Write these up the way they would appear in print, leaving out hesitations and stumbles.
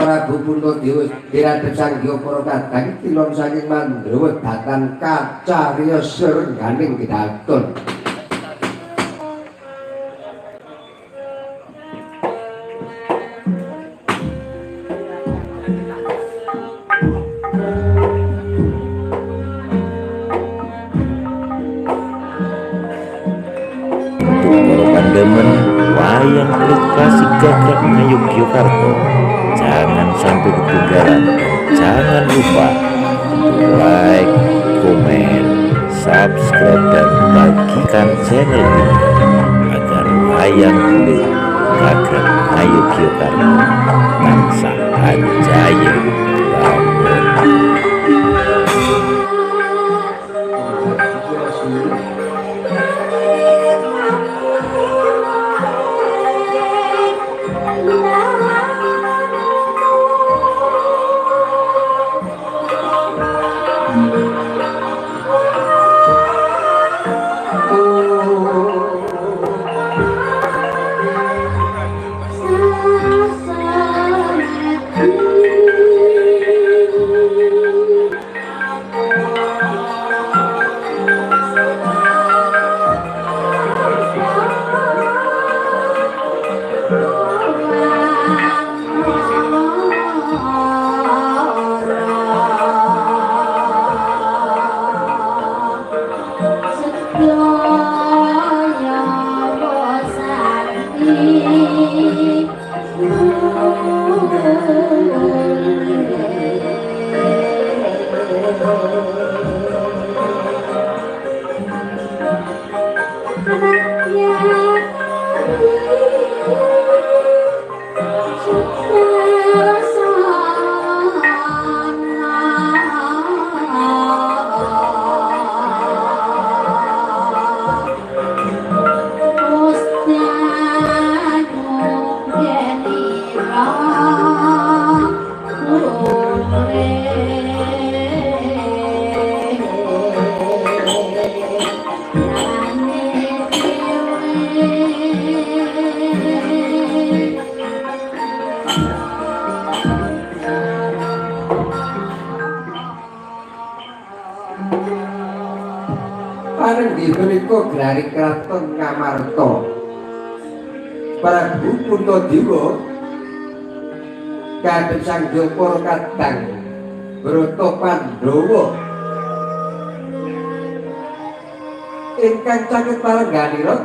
Prabu Puntadewa diradep Sanggya para kadang tilon saking Mandrawa datan kacarya serengganing kidatun. Demen wayang kulit klasik gagrak Ngayogyakarta, jangan sampai ketinggalan. Jangan lupa like, komen, subscribe dan bagikan channel ini agar wayang kulit gagrak Ngayogyakarta tansah jaya bangun. Dari Kraton Ngamarta Prabu Puntadewa kadhep Sanggya para kadang Brata Pandhawa ingkang caket palengganira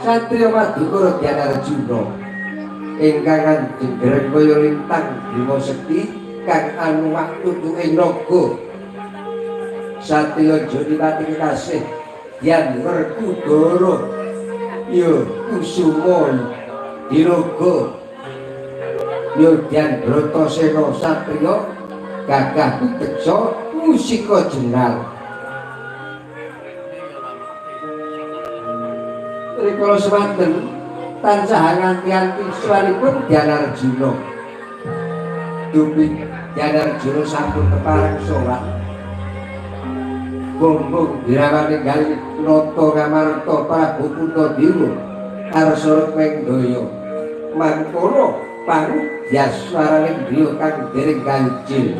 Satriya Madukara Dyanarjuna ingkang anjengren kaya lintang Bima Sekti kang anuwak tutuke naga Satriya Jodipati kekasih Yan Werkudara ya Kusuma Diraga ya Dyan Bratasena Satriya gagah puteksa musika jenar. Rikala semanten tansah nganti-anti swanipun Dyanarjuna dupi Dyanarjuna sampun kepareng salat bombong dirawani gali nata Ngamarta Prabu Puntadewa arsa Menggaya mangkono pangyaswaraning griya kang dereng kanjil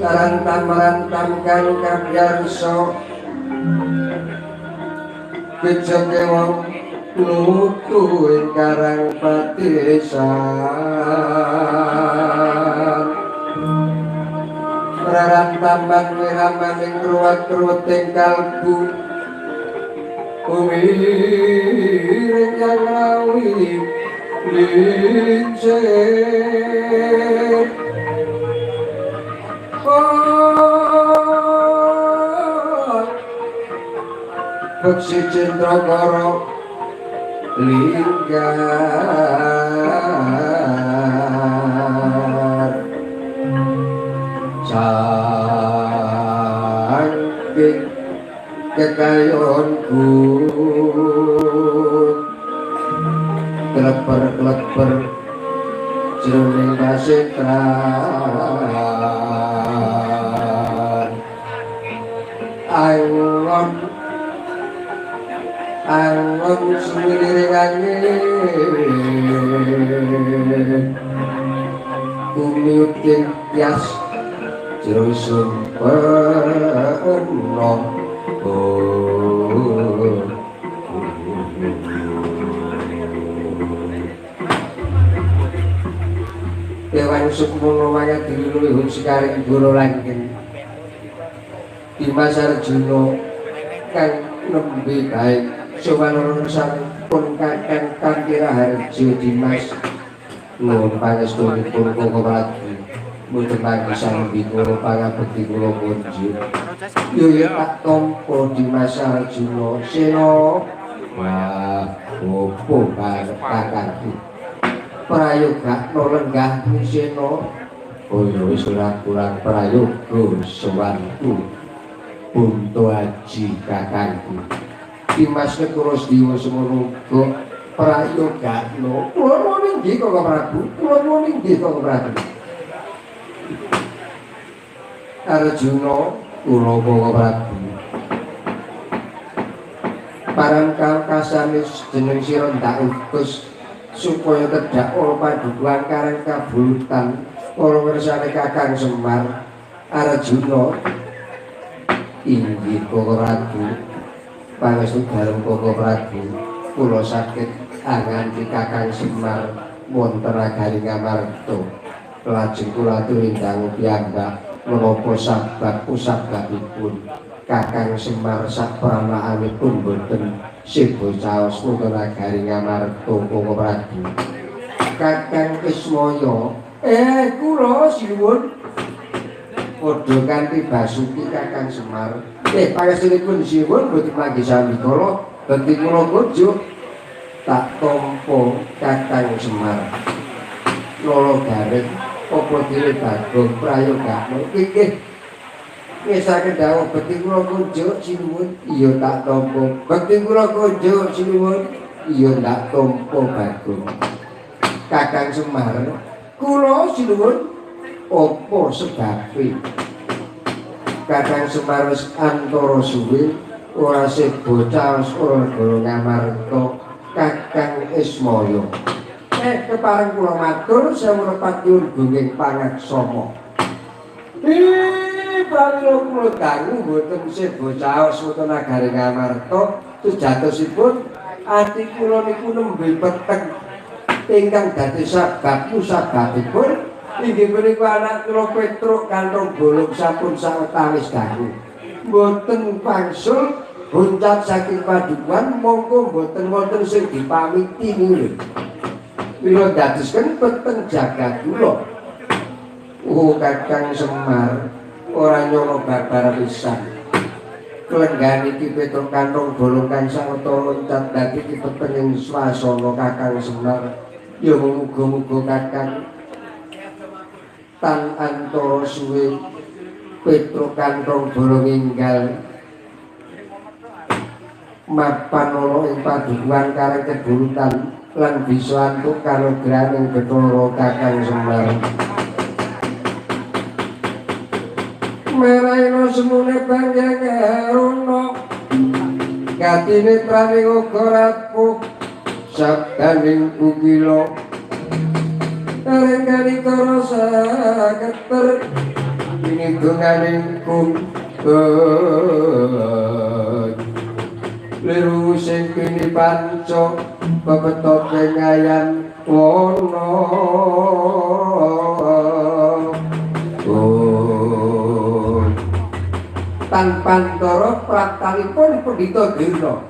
Rantam-rantam kang kabyarsa kejenge wong nutu ing karang patisan rarantaman wiramaning ruwat-ruweting kalbu umiring yang lawi lincih Beksi Cendrakara linggar saking kekayonku kleper-kleper jroning kasetran Angon suwiring angin Kumiuting tias jero sumperno Dewan sukmono maya diluluhun sekaring guru langking Dimas Arjuna kang nembe baik Sowan sampun kakang kanthi raharja Dimas nuwun pangestunipun Koko Prabu mboten pangesan bikala pangabekti kula kunjuk yo tak tampa Dimas Arjuna Sena wah opo kakangku prayogakno lenggah Sena kaya wis ora kurang prayoga sowanku Punto Aji kakangku Dimas Nekurasdewa semono uga prayogakno kula nuwun inggih Koko Prabu kula nuwun inggih Koko Prabu Arjuna kula Koko Prabu parang kalkasane jeneng sira ndak utus supaya tedhak ora padukuhan karang kabulutan para mirsani Kakang Semar Arjuna inggih Koko Prabu pangestu dalem Koko Prabu kula saged anganti Kakang Semar wonten nagari Ngamarta lajeng kula turindang piyambak menapa sababipun Kakang Semar sapramaanipun boten sida caos wonten nagari Ngamarta Koko Prabu Kakang Kismaya kula sinuwun padha kanthi Basuki Kakang Semar pangestunipun sinuwun boten manggi sami kala bekti kula kunjuk tak tampa Kakang Semar lolo gareng apa dhewe Bagong prayogakno inggih ngesaken dawuh bekti kula kunjuk sinuwun iya tak tampa bekti kula kunjuk sinuwun iya tak tampa Bagong Kakang Semar kula sinuwun apa sebabe Kakang Semar wis antara suwe ora sebo caos ora negara Ngamarta Kakang Ismaya kepareng kula matur sewu nepatipun gunging pangaksama pramila kula dangu boten sebo caos wonten nagari Ngamarta sejatosipun ati kula niku nembe peteng ingkang dadi sababipun inggih punika anak kula Petruk kantong bolong sampun sawetawis dangu mboten pangsul honcat saking padukuhan mongko mboten wonten sing dipamiti niku kula dadosken peteng jagat kula Kakang Semar ora nyono babar pisan Kelenggani ki Petruk kantong bolong kang sawetara loncat dadi ki petenging swasana Kakang Semar. Ya muga-muga Kakang tan antara suwe Petruk kantong bolong enggal mapan ana ing padukuhan kareng kebulutan lan bisa antuk karo graning Bathara Kakang Semar. Meraina semune panjang rono katine praning uga rapuh sabdaning kukila karengane karo saketer ini dunganing kum liru sing kini panca bebetot pengayan wono tanpa ndara praptanipun Pendhita Dirna.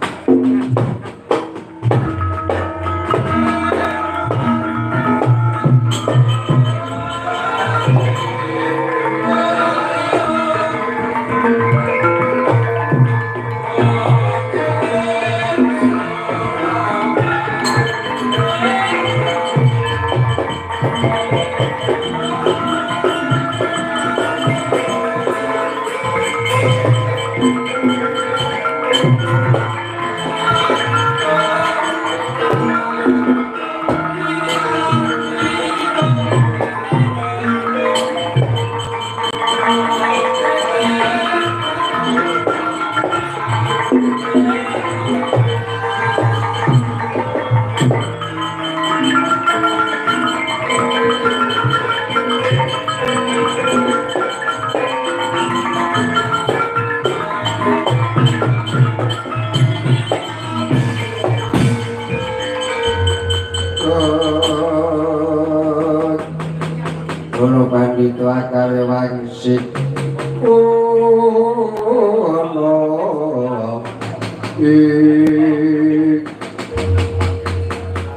Ono pandhita akale wangsik ono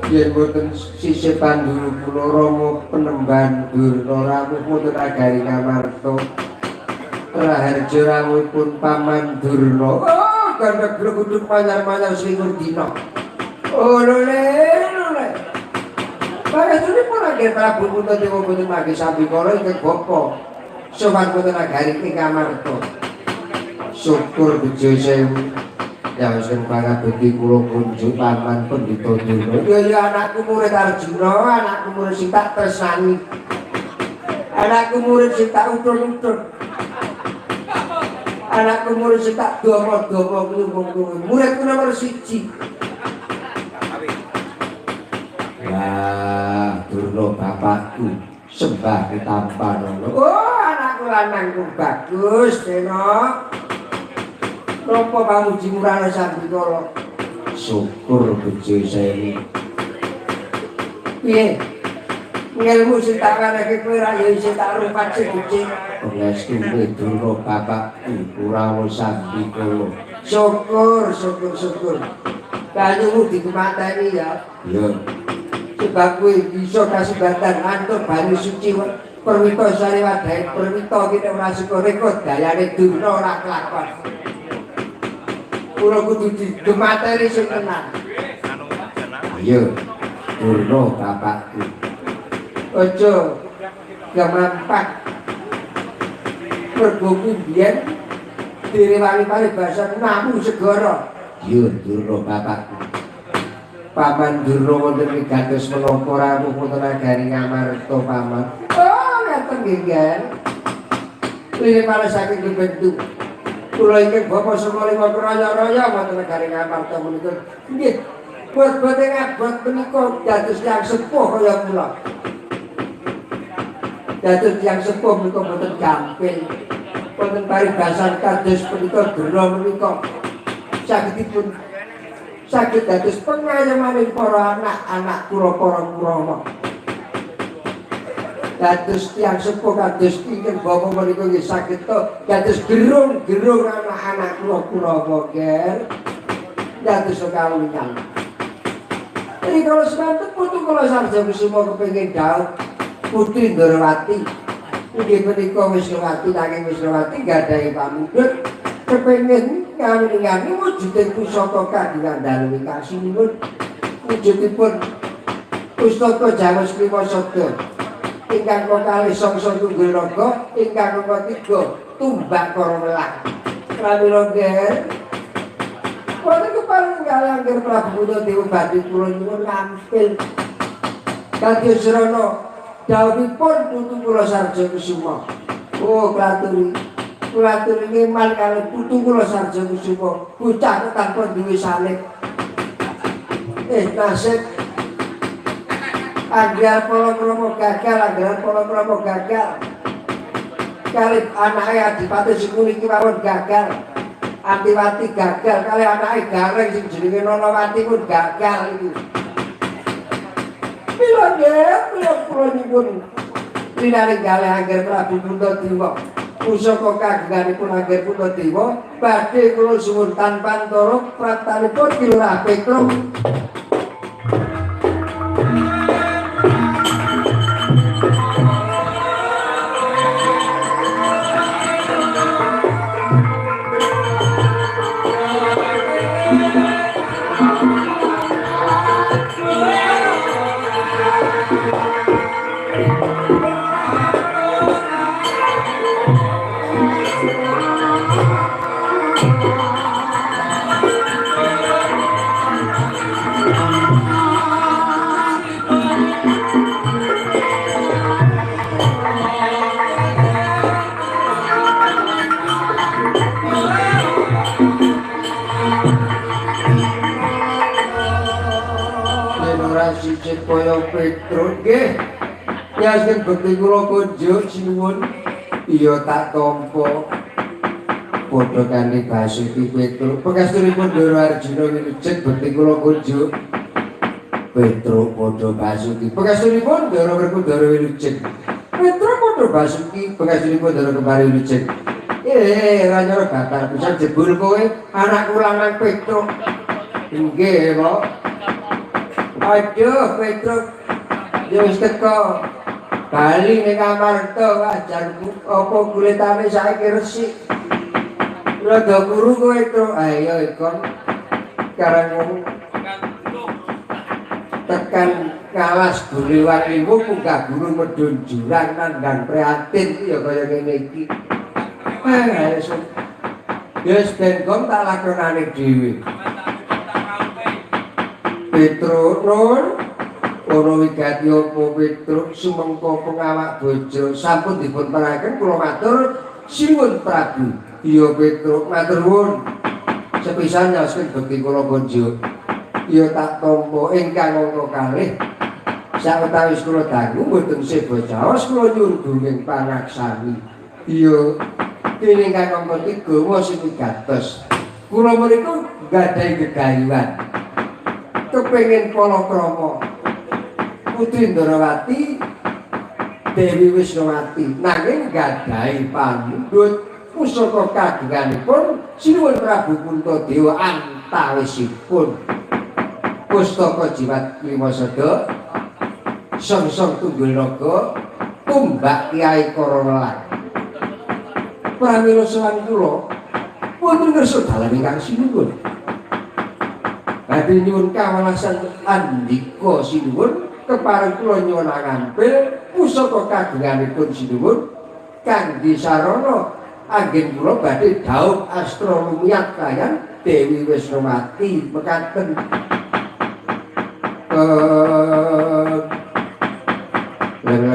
yen boten sisih panduru kula Rama Penemban Durna rawuh mboten agari ngamarta raharja rawuhipun Paman Durna gandhek gluguduk manyar-manyar slingur dina lole Pakasune pun ageng Prabu Puntadewa boten mangke sambikala ingkang bapa sowan boten agari ing ngamarta syukur bejo sewu ya wis pangabekti kula kunjuk Paman Pendhita Durna ya anakku murid Arjuna anakku murid sing tak tresnani anakku murid sing tak utun-utun anakku murid sing tak domo-domo kuwi muridku nomor 1 Durna bapakku sembah ketampanono anakku lanangku bagus Dena napa pamuji murana sambikala syukur bejo sewu piye ngelmu sing tak wenehke kowe ra ya isih tak rupat siji pangestune Durna bapakku Kurawa sambikala syukur kayumu dikemateni ya sebab kowe bisa kasebatan antuk banyu suci perwita sari wadahe perwita kita ora suka rekod dayane Durna ora kelakon kula kudu digemateri sing tenan ayo Durna bapakku aja gamampak mergo biyen direwani paribasan namu segara yo Durna bapakku Paman Durna wonten ing gantos menapa rawuh wonten agari ngamarta Paman. Ngaten nggih. Lire malah saking dibentuk. Kula ingkang Bapak Sumalima raya-raya wonten agari ngamarta menika. Nggih. Bot-bote ngabot menika dados tiyang sepuh kaya kula. Dados tiyang sepuh menika boten gampil. Wonten paribasan kados punika Durna menika sagedipun saged dados pengayamaning para anak-anak para Kurawa. Dados tiyang sepuh kados ingkang Bapak menika nggih saged dados gerung-gerung anak-anak Kurawa ger. Dados kawulan. Iki kalau semanten putu kula sarja kusuma kepengin daud Putri Ndrawati Inggih menika Wisnawati nanging Wisnawati gadhahi pamundhut kepengin ngawuningi wujuding pusaka kagungan dalu kasinipun wujudipun pustaka Jamus Klima Sabda ingkang kalih Sangsa Tunggul Raga ingkang ketiga Tumbak Karawelang pramila nggih wonten kepareng kalih Angger Prabu Puntadewa badhe kula nyuwun ngampil kadya srana dawuhipun putu kula Sarja Kusuma. Oh klaturi ngemal kalih putu kula Sarja Kusuma bocah tanpa duwe salib nasib Anggar Palakrama gagal kalih anake Adipati Sukuni iki mawon gagal Antiwati gagal kalih anake Gareng sing jenenge Nanawati pun gagal iki mila kula nyuwun rinaring kalih Angger Prabu Puntadewa pusaka kagunganipun Angger Puntadewa badhe kula suwun tanpa antara praptanipun Kilurah Petruk sicit kaya Petruk nggih yasin bekti kula kunjuk sinuwun iya tak tampa padha kali Basuki Petruk bekasturipun Ndara Arjuna Wilujeng bekti kula kunjuk Petruk padha Basuki bekasturipun Ndara Werkudara Wilujeng Petruk padha Basuki bekasturipun Ndara Kembari Wilujeng ranyara batar pisan jebul kowe anak ulangan Petruk nggih Pak. Aduh Petruk ya wis teko bali ning Amarta wajan apa kulitane saiki resik rada kuru kowe Truk ayo ikon karang tekan kalas Buliwan Limu Punggah Guru medun jurang nandang prihatin ya kaya ngene iki wis ben kom tak lakonane dhewe Petruk Nur ono wigati apa Petruk sumengko pengawak bojo sampun dipun peraken kula matur sinuwun Prabu iya Petruk matur nuwun sepisan nyaosaken bekti kula bonjo iya tak tampa ingkang angka kalih sawetawis kula dangu mboten sebo caos kula nyuwun gunging panaksami iya dene ingkang angka 3 wasi wigatos kula menika gadhahi gegayuhan kepengin palakrama Putri Ndarawati Dewi Wisnawati nanging gadhahi pamundhut pusaka kagunganipun sinuwun Prabu Puntadewa antawisipun pustaka Jimat Klima Sabda Sangsa Tunggul Raga Tumbak Kyai Karawelang pramila sawan kula wonten ngersa dalan ingkang sinuwun badhe nyuwun kawelasan andika sinuwun kepareng kula nyuwun ngampil pusaka kagunganipun sinuwun kangge sarana anggen kula badhe dhaup astra lumiat kaliyan Dewi Wisnawati mekaten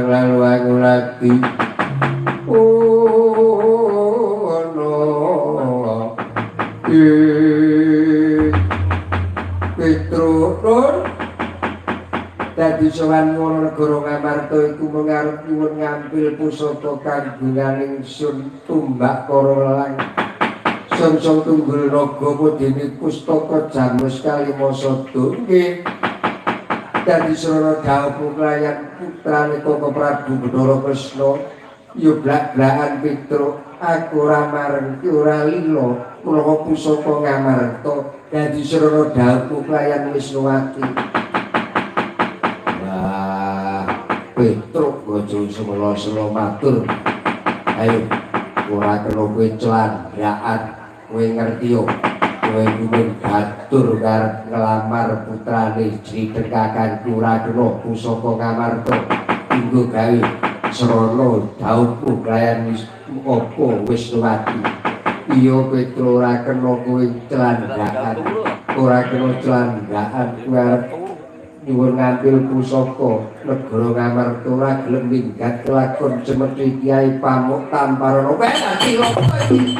lalu aku lagi Petruk Nur dadi sowan Woronegoro Ngamarta iku mengarep nyuwun ngambil pusaka kagungan ingsun Tumbak Karawelang Sangsa Tunggul Raga Mudini pustaka Jamus Kalima Sabda nggih dadi srana dawuh klayan putrane Koko Prabu Bathara Kresna ya blak-blakan Petruk aku ora mareng ora lila kula pusaka Ngamarta dadi srana dawuh klayan Wisnawati Petruk bojo semelo-selo matur Ayo ora kena kowe celandaan, kowe ngerti yo. Kowe kuwi batur karep ngelamar putrane Jridekakanku ora kena pusaka Ngamarta dinggo gawe srana daupmu klayan apa Wisnuwati. Iya Petro ora kena kowe celandaan, ora kena celandaan kowe arep nyuwun ngambil pusaka negara Ngamarta ora gelem minggat kelakon Cemethi Kyai Pamuk Tamparana. Kowe dadi apa iki?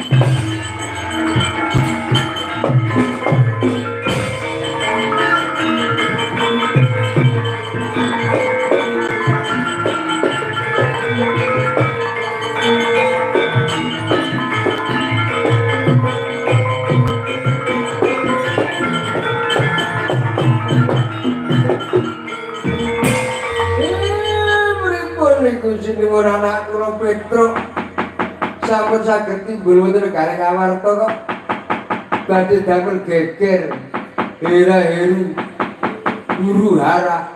Sinuwun anak kula Petro sampun saged timbul wonten negara Ngamarta kok badhe damel geger hera-heri guru hara.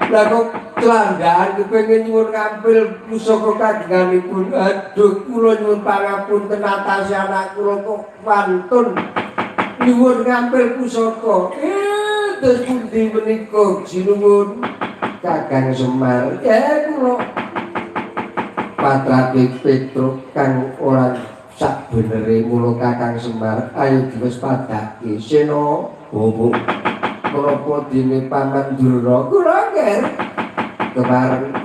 Lah kok celandaan kepengin nyuwun ngambil pusaka kagunganipun. Aduh kula nyuwun pangapunten atase anak kula kok wantun nyuwun ngambil pusaka. Terus pundi menika sinuwun Kakang Semar, ya kula patrape Petro kang ora sak benere mula Kakang Semar ayo diwis padake Sena Bowo menapa dene Paman Durna kula nger kepareng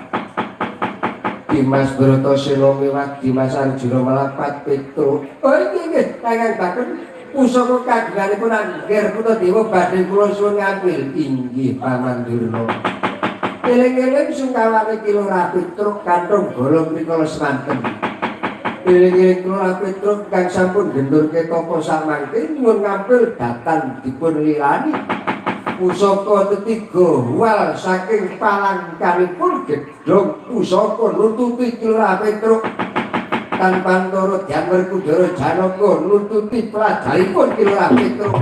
Dimas Bratasena miwah Dimas Arjuna melapat Petro. Oh nggih Kakang Bakun pusaka kagunganipun angger putra dewa badhe kula suwun ngambil. Inggih Paman Durna. Eling-eling sungkawane Kilora Petruk kanthong golong rikala semanten. Eling-eling Kilora Petruk kang sampun gendurke tapa samangke nyuwun ngampil datan dipun lilani. Pusaka tetiga wal saking palangkanipun gedhong pusaka nututi Kilora Petruk. Tanpa antara Dyambar Kudara Janaka nututi pelajaripun Kilora Petruk.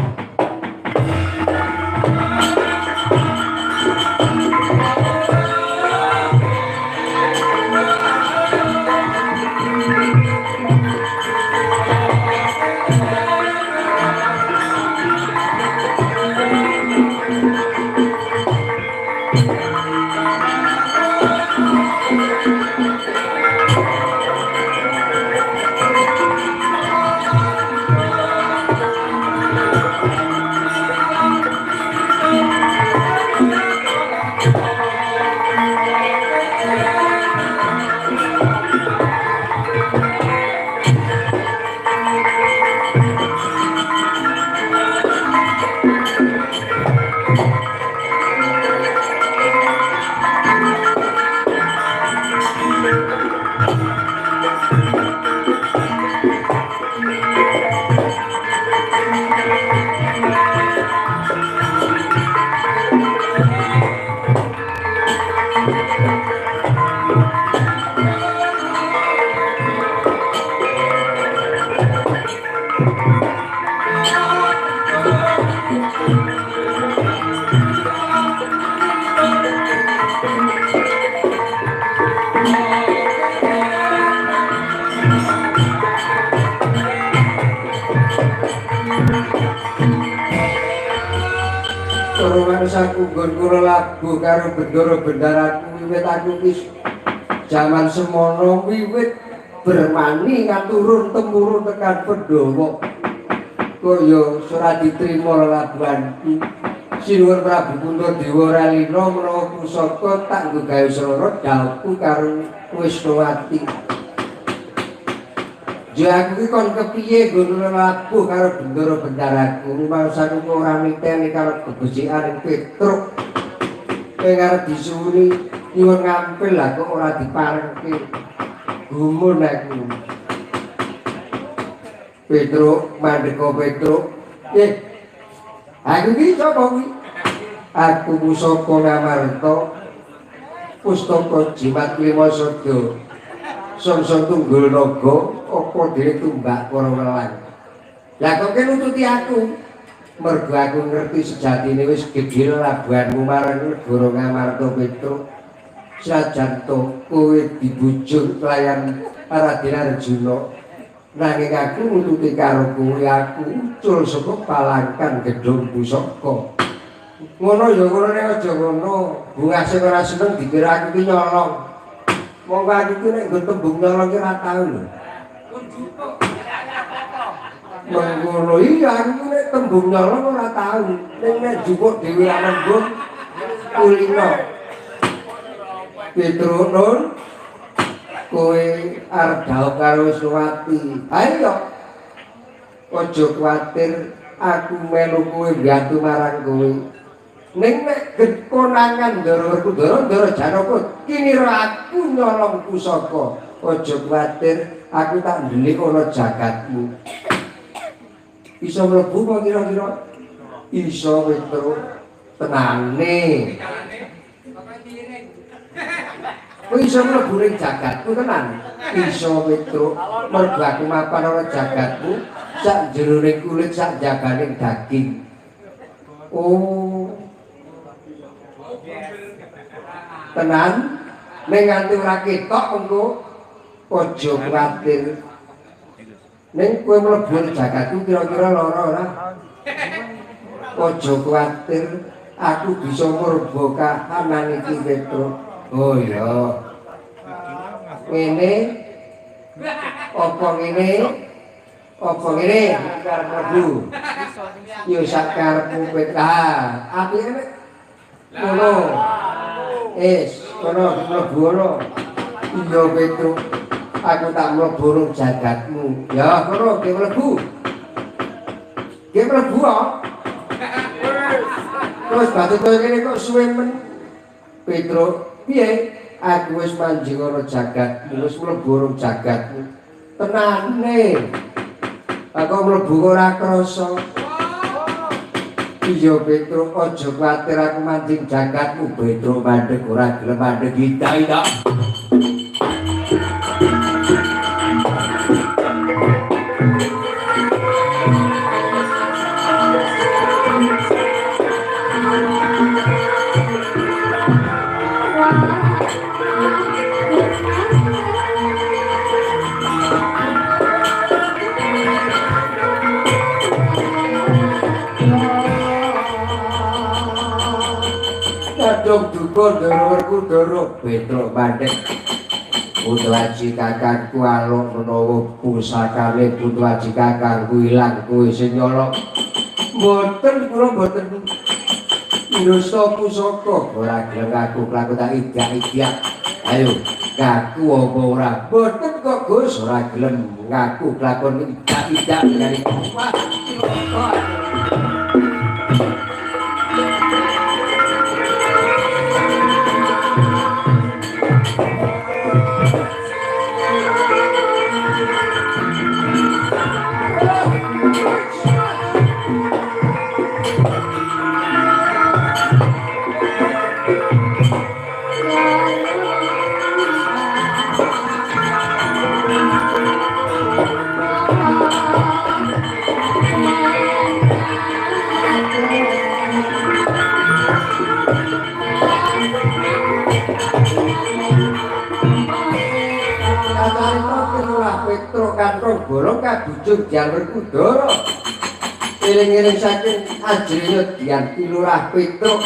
Aku nggon kula labuh karo bendara bendaraku wiwit aku wis jaman semono wiwit bermani ngaturun temurun tekan Pandhawa kaya ora ditrima labuhanku. Sinuwun Prabu Puntadewa Ralina menawa pusaka tak nggo gawe srana daupku karo Wisnuwati. Ya aku ki kon kepiye nggon labuh karo bendara-bendaraku rumangsaku kok ora miteni karo gebecikan Petruk. Ing arep disuwuni nyuwun ngampil lah kok ora diparengke. Gumun aku. Petruk mandeka Petruk. Aku ki sapa kuwi? Aku pusaka Ngamarta. Pustaka Jimat Lima Sada. Sangsa Tunggul Naga apa dhewe tumbak para welang. Lah kok nututi aku? Mergo aku ngerti sejatine wis gedhe labuhanmu marang negara Ngamarta Petruk. Sajan to kowe dibujuk kelayan Raden Arjuna nanging aku nututi karo kowe aku ucul saka palangkan gedhong pusaka. Ngono ya ngono nek aja ngono. Bunga sing ora seneng dikira aku ki nyolong. Monggo aku ki nek nggo tembung nyolong ki ora tau lho. Mengkono iya aku nek tembung nyolong ora tau. Ning nek jupuk dhewe ana mbok kulino. Petrunun kowe arep dhaup karo Wisnuwati. Ayo. Aja kuwatir aku melu kowe mbantu marang kowe. Ning nek konangan Ndara Werkudara Ndara Janaka kinira aku nyolong pusaka. Aja kuwatir aku tak ndelik ana jagatmu. Iso mlebu apa kira-kira? Iso Petro. Tenane. Kowe iso mlebu ning jagatku tenan. Iso Petro. Mergo aku mapan ana jagatmu sak jeroning kulit sak jaganing daging. Oh. Tenan ning nganti ora ketok engko aja kuwatir. Ning kowe mlebu ning jagatku kira-kira lara ora? Aja kuwatir, aku bisa murba kahanan iki Petro. Oh iya. Ngene apa ngene? Apa ngene? Karep mlebu. Yo sak karepmu Petro. Apike nek ngono. Kono mlebu ngono. Iya Petro. Aku tak mlebu nang jagatmu. Ya kono ki mlebu. Ki mlebu kok. Terus batu kene kok suwe men. Petro, piye? Aku wis manjing ana jagatmu, wis mlebu nang jagatmu. Tenane. Aku mlebu ora krasa. Iya Petro, aja kuwatir aku manjing jagatmu. Petro mandeg ora gelem mandeg ida-ida. Kadung duka Ndara Werkudara Petro mandeg. Putu aji kakangku alok menawa pusakane putu aji kakangku ilang kowe sing nyolong. Mboten kula mboten ndosa pusaka ora gelem aku klaku tak idak-idak. Ayo ngaku apa ora? Mboten kok Gus ora gelem ngaku klakon idak-idak dari wah. Petro kantong borong kabujuk Dyang Werkudara. Eling-eling saking ajrenya Dyang Lurah Petro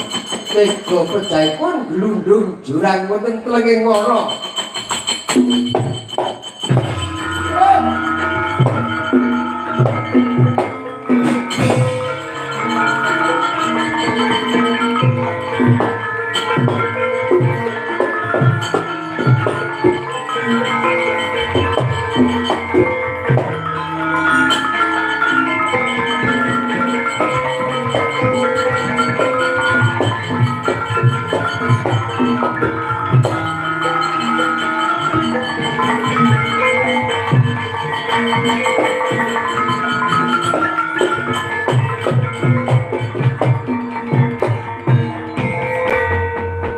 tega pejaipun glundung jurang wonten klenging ngono.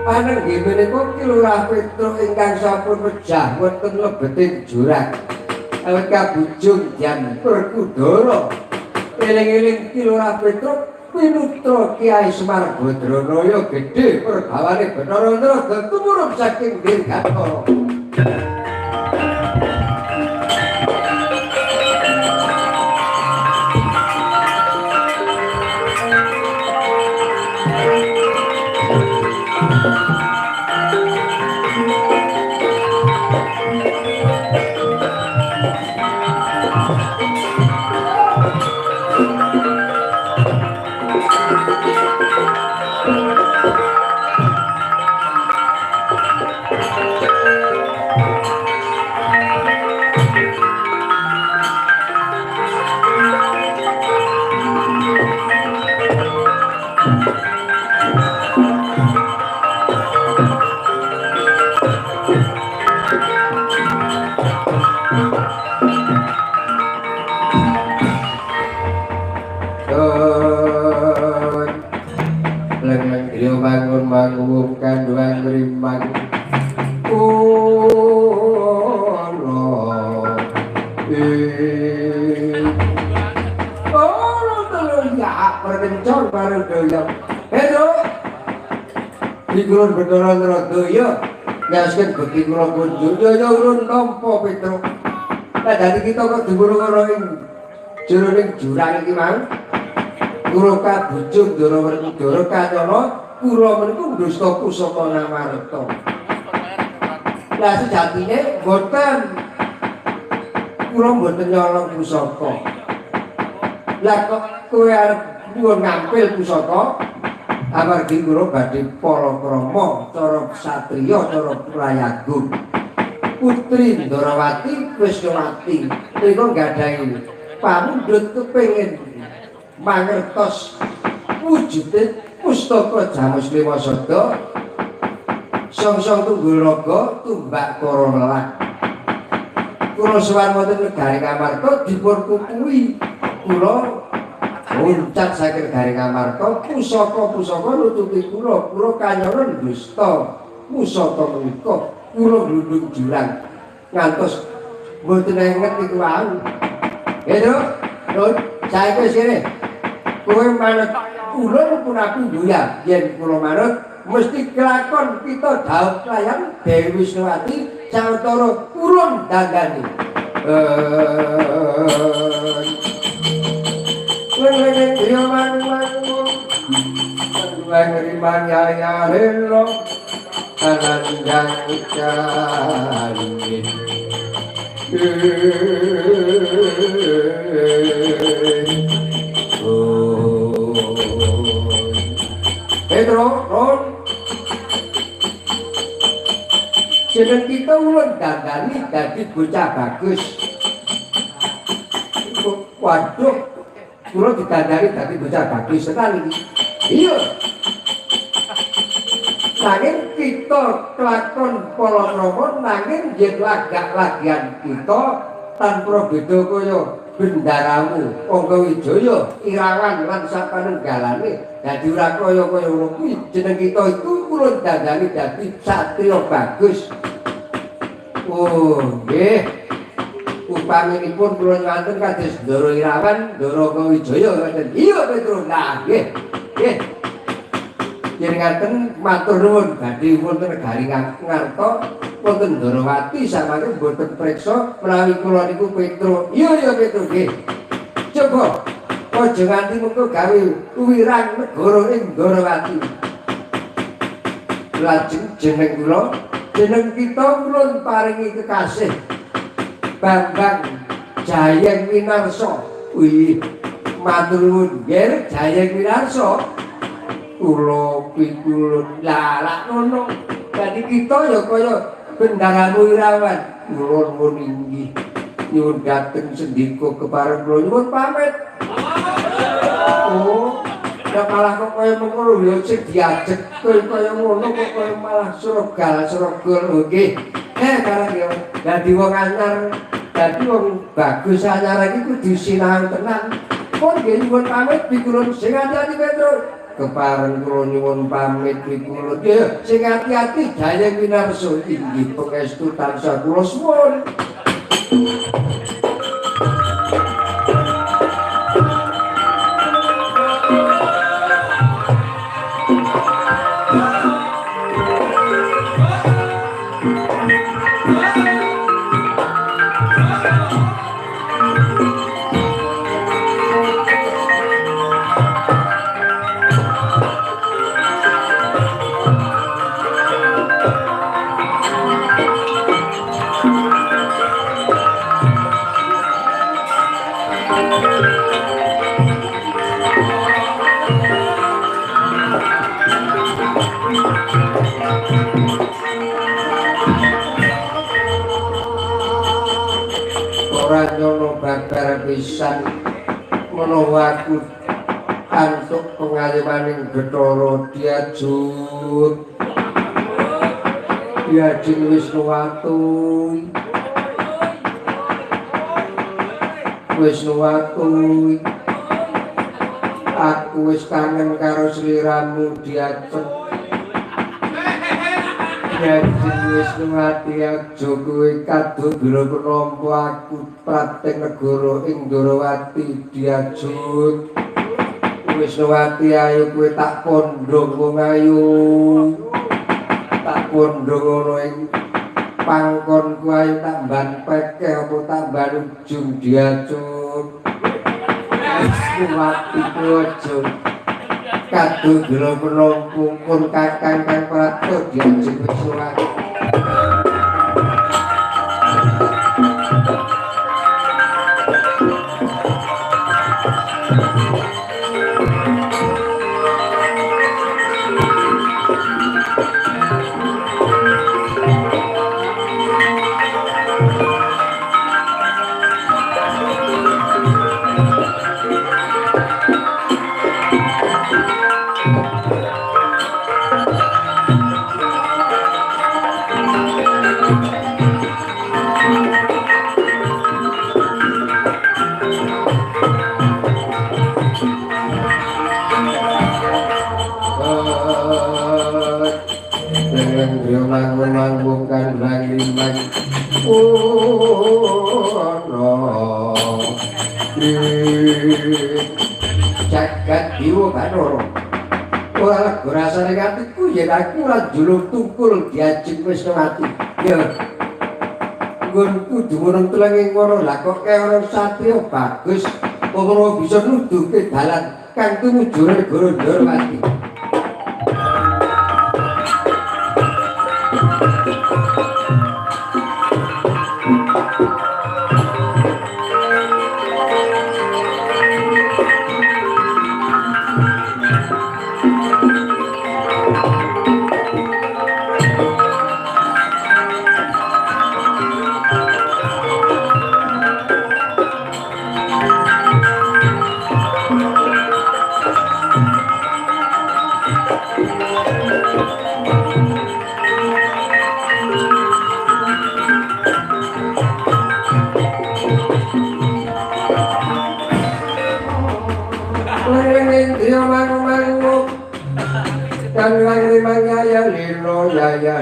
Anang nggih menika Ki Lurah Petro ingkang sampun pejah wonten lebeting jurang. Awit kabujung Dyang Werkudara. Eling-eling Ki Lurah Petro Pinutra Kiai Semar Badranaya gedhe pergawane Bathara Antareja tumurun saking Dirgatara. Mangun kanduang rimang ya perkencor bareng doyong Hedo Dikulun Bathara Antareja nyasken bekti kula kunjung yo ulun nampa Petruk. Lah dadi kita kok diburung ana ing jeroning jurang iki mang kula kabujung Ndara Werkudara kanyana kula meniku dusta pusaka Namarta. Lah sejatine boten kula mboten nyolong pusaka. Lah kok kowe arep nyuwun ngampil pusaka amargi kula badhe palakrama cara satriya cara prayagung. Putri Ndarawati Krisnawati menika nggadahi pamundhut kepengin mangertos wujude pustaka Jamus Liwasada Song-song Tunggul Raga tumbak para lelak. Kula sowan wonten negari Ngamarta dipun kukuhi kula muncat saking negari Ngamarta pusaka-pusaka nututi kula kanyana dusta pusaka menika kula glundung jurang ngantos mboten enget iku wau. Lho, saiki wis kene. Kowe manut kula pun aku doya yen kula manut mesti kelakon kita dhawuh klayang Dewi Wisnuwati sawetara kurun dandani. Lene griya manung rimang ya lelo anandang kalin. Pedro, Ron, jeneng kita ulun dandani dadi bocah bagus. Waduh, kula ditandani dadi bocah bagus tenan iki. Iya. Nanging kita kelakon palakrama nanging yen lagak-lagian kita tanpa beda kaya bendaramu Angga Wijaya, Irawan lan sapanunggalane. Dadi ora kaya-kaya ngono kuwi jeneng kita iku ulun dandani dadi satriya bagus. Oh, nggih. Upaminipun kula nyuwun kados Ndara Irawan, Ndara Angga Wijaya ngoten. Iya, Petruk. Nah, nggih. Nggih. Jenengan matur nuwun badhe wonten negari Ngamarta wonten Ndarawati samangke boten preksa menawi kula niku Petruk. Iya Petruk nggih. Coba aja nganti mengko gawe wirang negara ing Ndarawati. Lajeng jeneng kula, jeneng kita ulun paringi kekasih Bambang Jayeng Winarsa. Wih, matur nuwun nggih Jayeng Winarsa. Kula pikulun lah ngono. Dadi kita ya kaya bendaramu Irawan. Kula nuwun inggih nyuwun dhateng sendika kepareng kula nyuwun pamit. Oh, ya malah kok kaya mengkono ya sing diajek kaya ngono kok kaya malah srogal nggih. Karang ya dadi wong anyar, dadi wong bagus anyar iki kudu sinau tenan. Pun nggih nyuwun pamit pikulun sing ati-ati Petruk. Kepareng kula nyuwun pamit pikulun ya sing ati-ati Jayeng Winarsa inggih pangestu tansah kula suwun. ora nyono babar pisan menawa aku antuk pengalimaning Bathara Diajut Diajeng Wisnuwatu aku wis kangen karo sliramu Diajeng Diajeng Wisnuwati aja kowe kadodra penampa aku prateng negara ing Ndarawati Diajut Wisnuwati ayo kowe tak pondhong wong ayu tak pondhong ana ing pangkonku ayo tak mban peke apa tak mban ujung Diajut Wisnuwati aja kadodra penampa pun kakang kang prato Diajeng Wisnuwati manggung-manggungkan bang-bang jagat diwa Bathara ora rasane atiku yen aku ora julung tungkul Diajeng Wisnuwati ya nggonku dumunung telenging ngono lah kok kaya satriya bagus ora bisa nuduhke dalan kang tumuju negara Ndarawati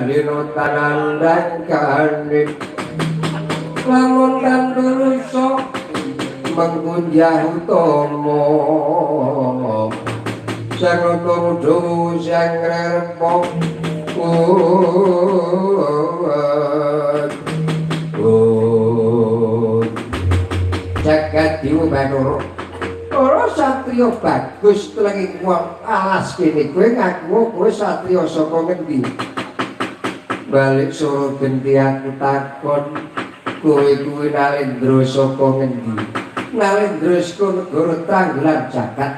lino tanandang kanit lamun kan duluso menggunjah utomo sang utomo sang rerpok jagat diwa Bathara ora satriya bagus telenging wong alas kene kowe ngaku kowe satriya saka ngendi balik soro genti aku takon kowe kuwi Nalendra saka ngendi Nalendra saka negara Tranggelan jagat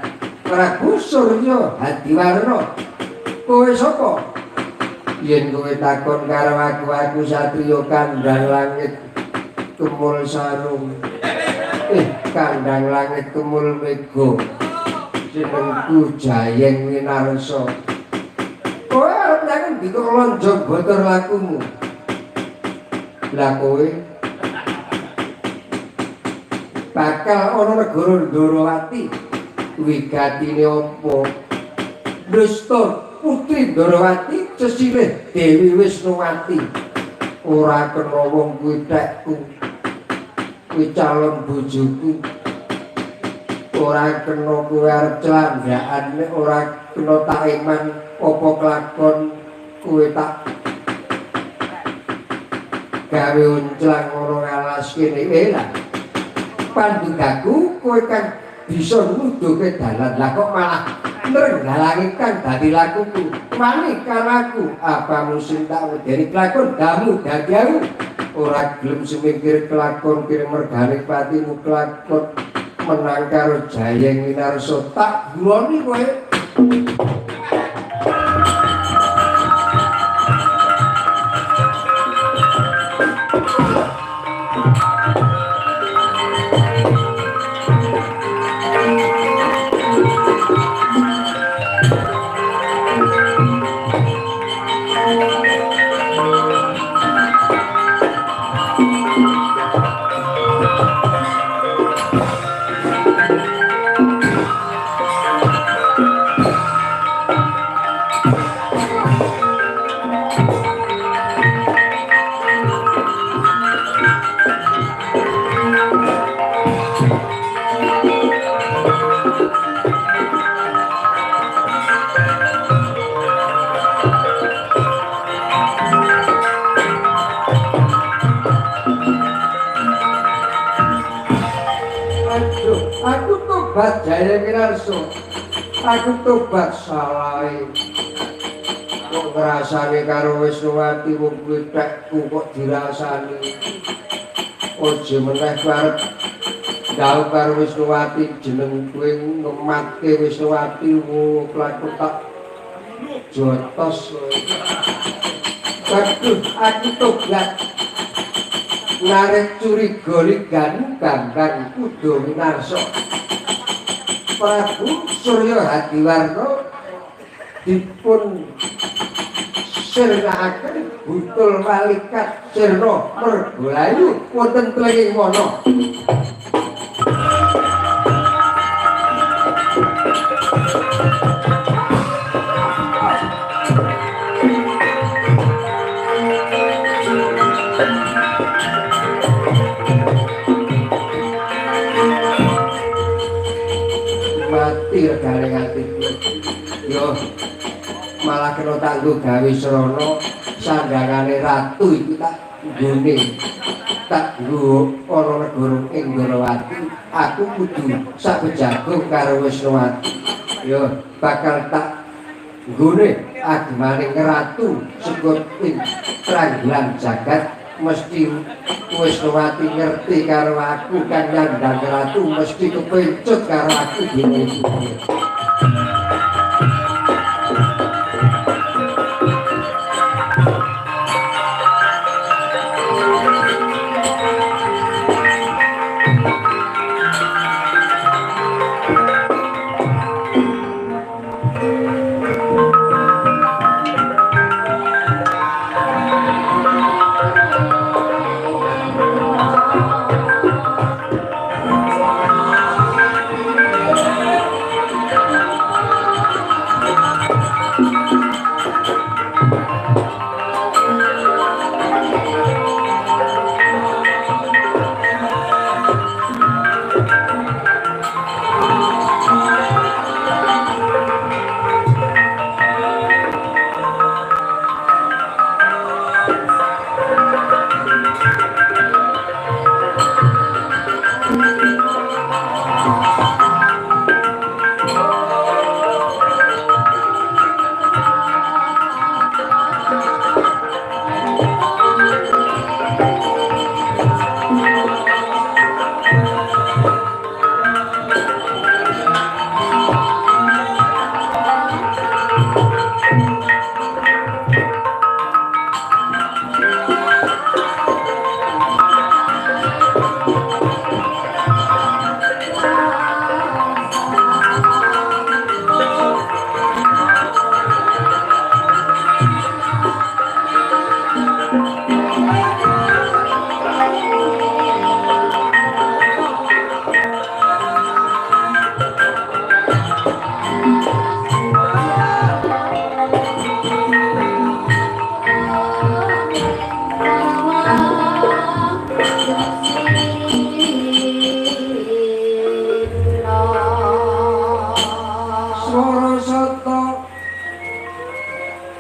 Prabu Surya Hadiwarna kowe sapa yen kowe takon karo aku satriya kandhang langit kemul sarung kandhang langit kemul mega jenengku Jayeng Winarsa kowe arep nang ndi kok lonjong botor lakumu lah kowe bakal ana negara Ndarawati wigatine apa Dresta putri Ndarawati sesilih Dewi Wisnuwati ora kena wong kuwi tekku kuwi calon bojoku ora kena kowe arep celandaan ora kena tak iman apa kelakon kowe tak gawe unclang ora ngalas kene lah pandungaku kowe kan bisa nuduhke dalan lah kok malah nrenggalangi kan dadi lakuku mani karaku apa musim tak wedeni kelakon damu dadi aku ora gelem semingkir kelakon kira mergane patimu kelakon menang karo Jayeng Winarsa tak guloni kowe. Aku tobat Jayeng Winarsa. Aku tobat salahe. Kok ngrasane karo Wisnuwati wong kuwi tekku kok dirasani. Ojo meneh arep jauh karo Wisnuwati jeneng kowe ngematke Wisnuwati wo kelaku tak jotos. Waduh, aku tobat. Narik curiga liganu Bambang Kuda Winarsa. Prabu Surya Hadiwarna dipun sirnakaken butul walikat sirna Mergolayu wonten klenging wana. Mati regane atiku. Yo malah kena tanggo gawe srana sandhangane ratu iku tak nggone. Tak nggo ana negara ing Ndarawati. Aku kudu sabejagung karo Wisnuwati. Yo bakal tak nggone agemaning ratu sekut ing Tranggilan jagat. Mesti Wisnuwati ngerti karo aku kang nyandang ratu mesti kepencut karo aku dene iki.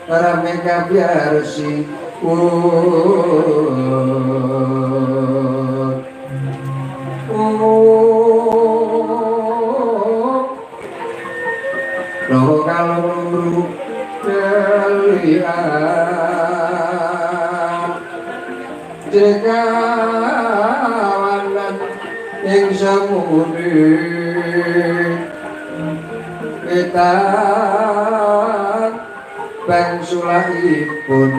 Rameka biarsi Roh kaluru kalian Jekawanan ing semune kita bangsulahipun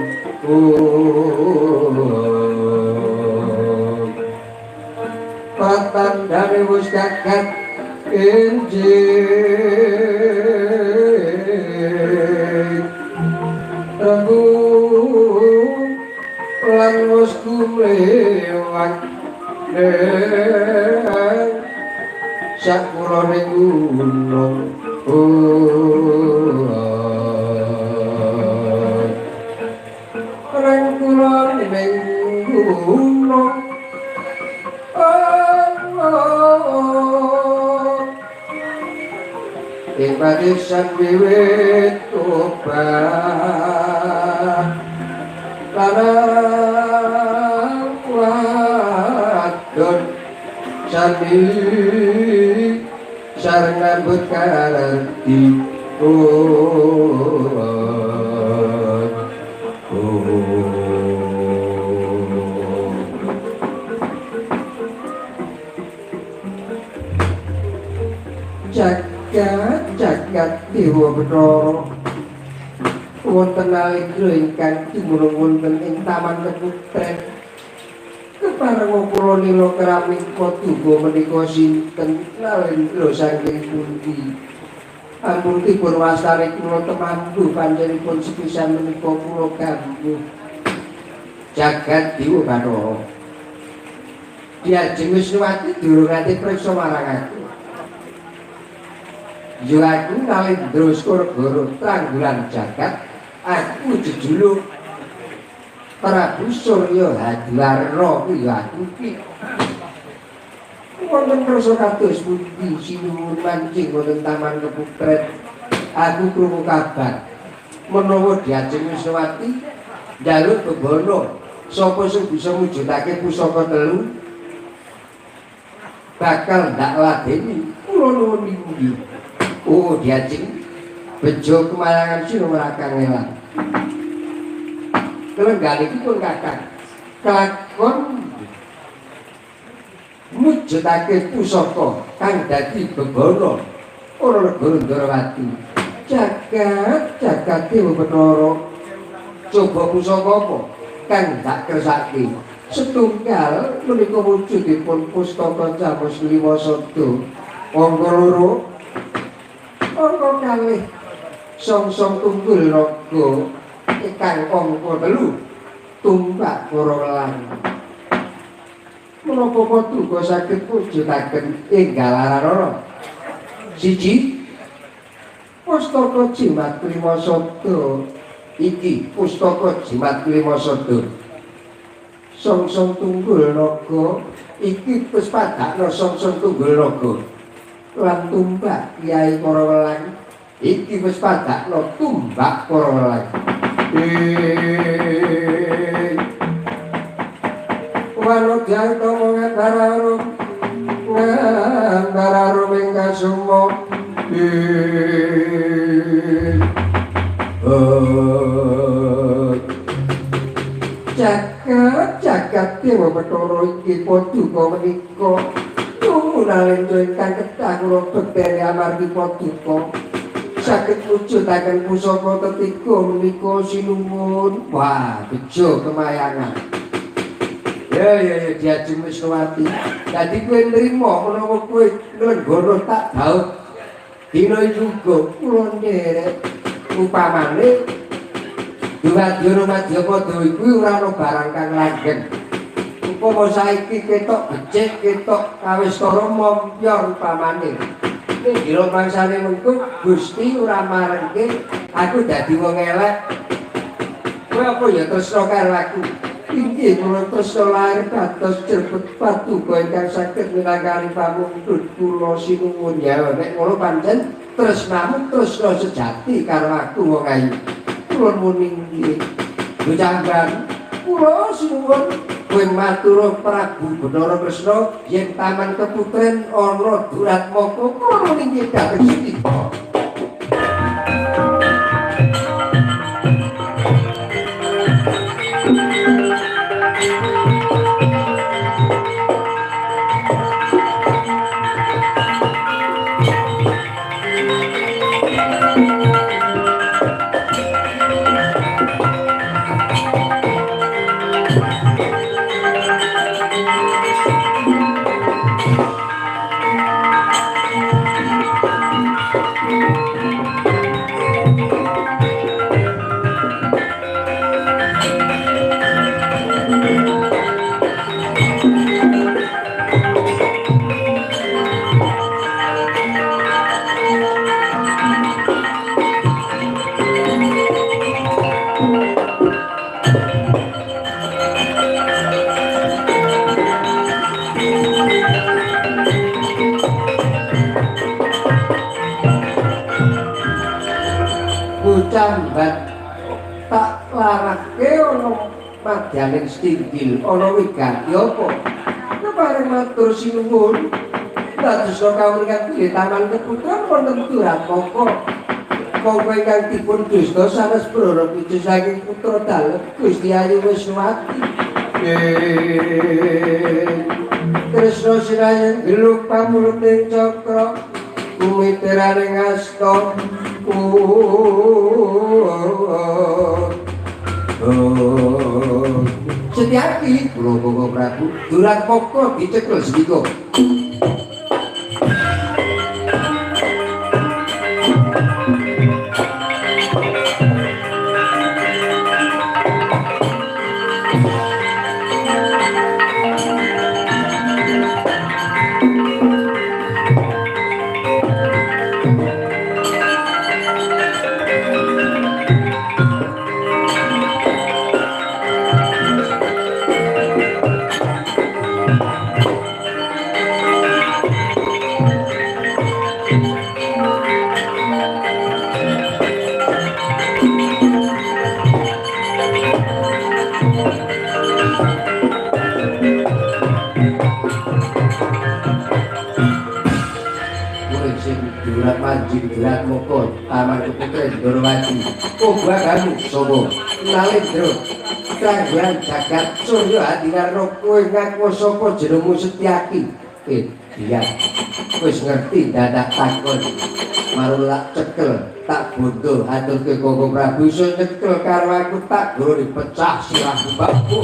patandane wis gagat enjing tembung lan wis kumlewat sakurane gunung reng kula ning gunung ing padisan wiwit tobat larang wadon sami sareng ngambut kalerti jagat Dewa Bathara wonten alika ingkang dumunung wonten ing Taman Keputren kepareng kula nila keramik paduka menika sinten nalendra saking pundi ampun dipun wastani kula temandu panjenenganipun sepisan menika kula ganggu jagat Dewa Bathara Diajeng Wisnuwati durung ati priksa marang aku yo aku nalendra Suragara Tranggulan jagat aku jejuluk Prabu Surya Hadiwarna ya aku iki wonten prasa kados pundi sinuwun mancing wonten Taman Keputren aku krungu kabar menawa Diajeng Wisnuwati njaluk bebono sapa sing bisa mujudake pusaka telu bakal ndak ladeni kula nuwun inggih. Oh Diajeng bejo kemalangan sira merakang elang. Kelenggan iki pun kakang kelakon mujudake pusaka kang dadi bebono ora negara Ndarawati. Jagat Dewa Bathara coba pusaka apa kang dak kersake. Setunggal menika wujudipun pustaka Camus Liwasada. Angka 2 angka kalih song-song tunggul naga ingkang angka 3 tumbak para welang menapa paduka saged mujudaken enggal arana siji pustaka Jimat Liwasada iki pustaka Jimat Liwasada song-song tunggul naga iki wis padakna song-song tunggul naga lan tumbak Kyai para welang iki wis padakna tumbak para welang wanodyanto ngantararum ing kasuma jagat Dewa Bathara iki paduka menika nalendra ingkang kedah kula bekteri amargi paduka saged mujudaken pusaka tetiga menika sinuwun wah bejo kemayangan ya Diajeng Wisnuwati dadi kowe nrimo menawa kowe nglenggana tak daud dina juga kula nderek upamane Duwadya Madyapada iku ora ana barang kang langgeng umpama saiki ketok becik ketok kawistara mompyor upamane ning dina mangsane mengko Gusti ora marengke aku dadi wong elek kowe apa ya tresna karo aku inggih kula tresna lair kados jrebet paduka ingkang saged minangkani pamungkut kula sinuwun ya nek ngono pancen tresnamu tresna sejati karo aku wong ayu kula nuwun inggih bocah kula sinuwun kowe matur Prabu Bathara Kresna yen Taman Keputren ana Duratmaka kula nuwun inggih dhateng Siti. cambat tak larake ana madyaning stinggil ana wigati apa kepareng matur sinuwun dados kawulingan bilih taman keputran wonten Durat Moko monggo ingkang dipun dusta sanes brara picu saking putra dalem Gusti Ayu Wisnuwati Kresna sirayan geluk pamuluting cakra kumiteraning asta Setyaki kula Bapak Prabu Durat Moko dicekel sedika Durat Manji Durat Moko Taman Keputren Dorowati Obah kamu Sobo Nalendra Tranggulan Jagat Surya Adiwarna kowe ngaku sapa jenengmu Setyaki dia wis ngerti dadak takon marulak cekel tak bondo aturke Koko Prabu iso nyekel karo aku tak goro dipecah sirahmu mbakku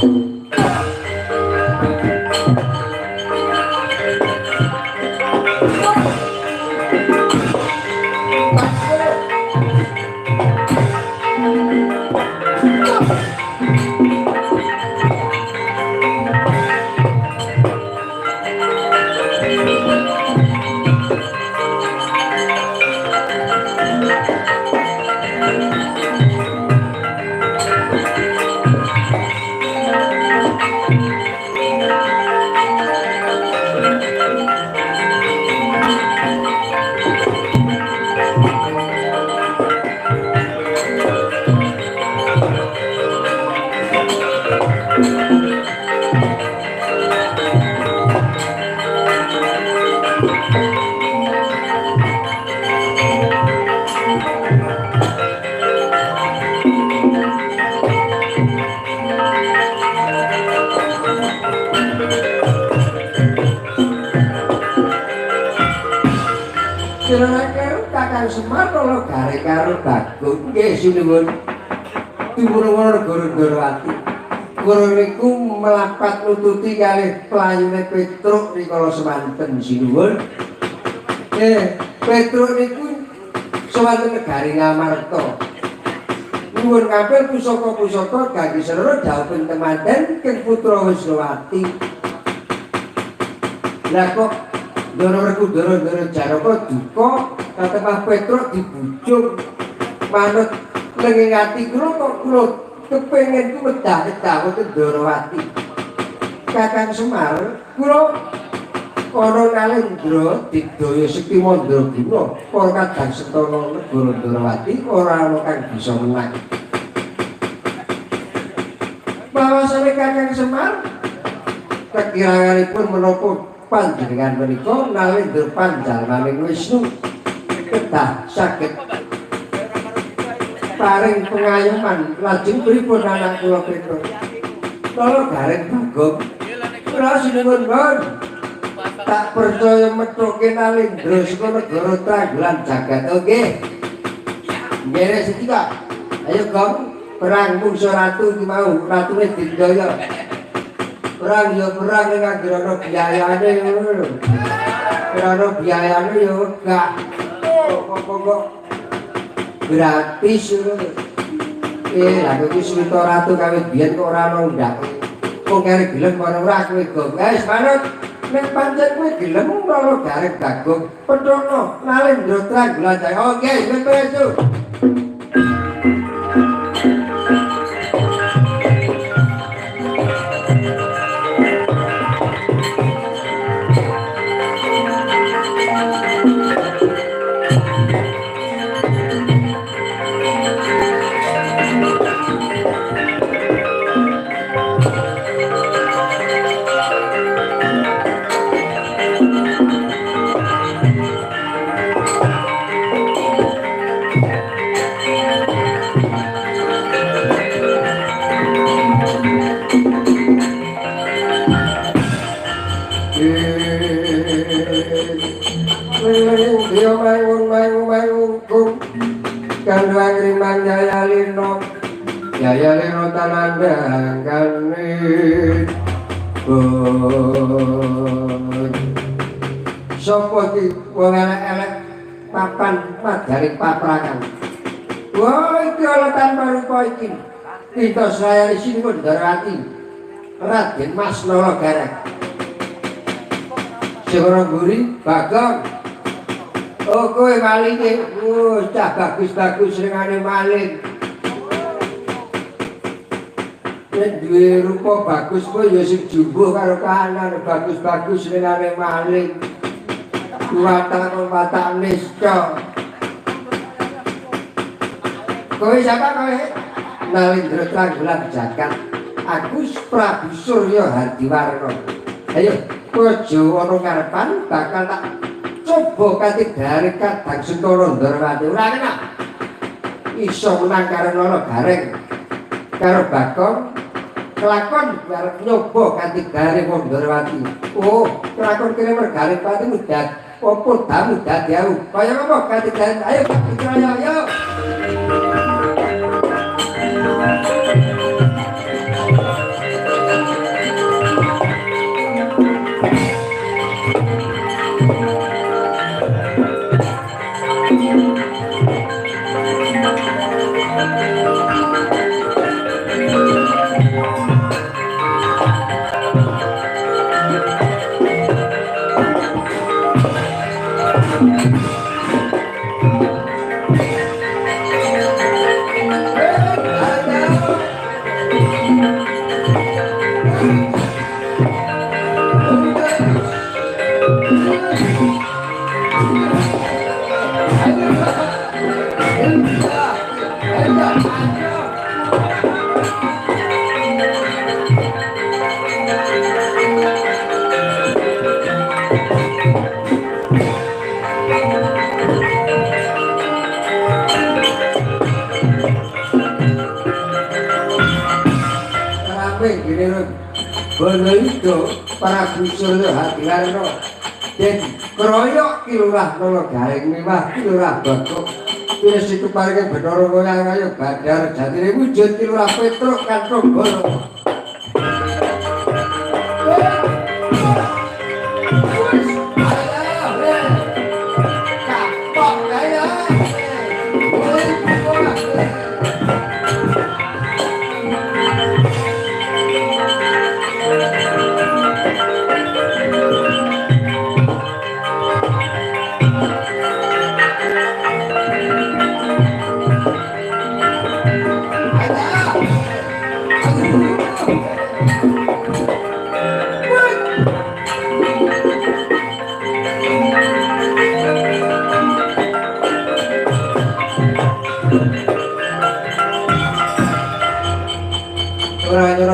Kakang Semar kala gareng karo Bagong nggih sinuwun tumurun negara Dorowati kula niku melapat nututi kalih playune Petruk rikala semanten sinuwun Petruk niku semanten negari Ngamarta nuwun kabeh pusaka-pusaka kangge sedherek dhawuhipun temanten keng putra Wisnuwati lah kok Ndara Jaraka duka katepah Petruk dibujuk manut lenging ati kula kok kula kepengin ku medhah-medhah wonten Dorowati Kakang Semar kula ana Nalendra digdaya Sekti Mandraguna para kadang setana negara Dorowati ora ana kang bisa menang bahwasane Kakang Semar kekiranganipun menapa panjenengan menika Nalendra panjalmaning Wisnu kedah saged paring pengayoman lajeng pripun anak kula Petruk kala gareng Bagong kula sinuwun pun tak percaya methuke Nalendra saka negara Tranggulan Jagat nggih nggih sedika ayo Gong perang mungsuh ratu iki mau ratune Dindaya perang ya perang ning ana biayane ngono lho. Ora biayane ya gak kok gratis ngono. Lah kok Suwita Ratu kawit biyen kok ora ana undhake. Kok kare gelem ora kowe Gong. Guys, manut nek pancen kowe gelem karo gareng Bagong, pethono Nalendra Tranggulan Jagat. Oke, wis Ling dia mangung kandang rimang jaya lino tanandang kanit sopo ki wong elek-elek papan magaring paprakan wah iki oletan marupa iki kita saya di sini pun darati Raden Mas Nolo Gareng Seorang guri Bagong oh kowe maling cah bagus-bagus ringane maling nek duwe rupa bagus kowe ya sing jumbuh karo kahanan bagus-bagus ringane maling watak nisca kowe siapa kowe Nalindra Tranggulan Jagat aku Prabu Surya Hardiwarna ayo aja ana ngarepan bakal tak coba katik dari Kadang Sentara Ndarawati ora kena iso menang karo Nolo Gareng karo Bagong kelakon arep nyoba katik dari Ndarawati oh kelakon kene mergalih pati mudat opo tamu dadi aku kaya apa katik dari ayo ayo Bono itu Prabu Surya Hardiwarna den kroyok ki Lurah Nolo Gareng mewah ki Lurah Bagong wis itu paringe Bathara Wayang ayo Badar jatine wujud ki Lurah Petruk Kanthonggara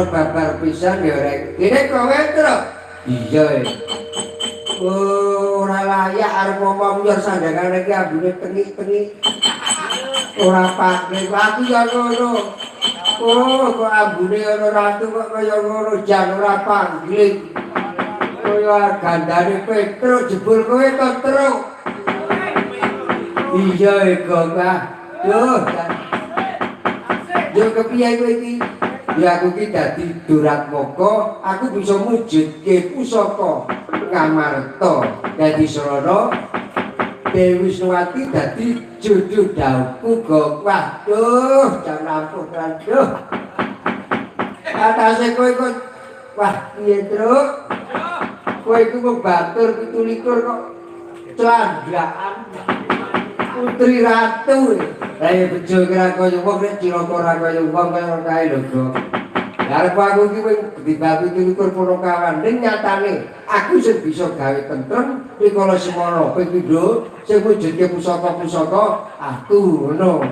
babar pisan ya rek. Ini kowe tro. Iya. Ora layak arep ngomong yo sandangane iki ambune tengik-tengik. Ora pakai aku ya ngono. Oh, kok ambune ana ratu kok kaya ngono jan ora panggil. Kaya gandane Petruk jebul kowe to tro. Iya ego Pak. Yo kepiye kowe iki? Ya aku ki dadi Duratmaka, aku bisa mujudke pusaka Ngamarta dadi Srana Dewi Wisnuwati dadi jodoh dauku go. Waduh, jan ampun aduh. Atase kowe kok wah piye, Truk? Kowe iku kok batur 17 kok clandhaan. Putri Ratu. Lah ya bejo kira kaya wong nek cilaka ora kaya wong kaya kae lho, Bro. Lah arep aku iki wing dibatu 17 Punakawan ning nyatane aku sing bisa gawe tentrem rikala semana ping pindho sing wujudke pusaka-pusaka aku ngono.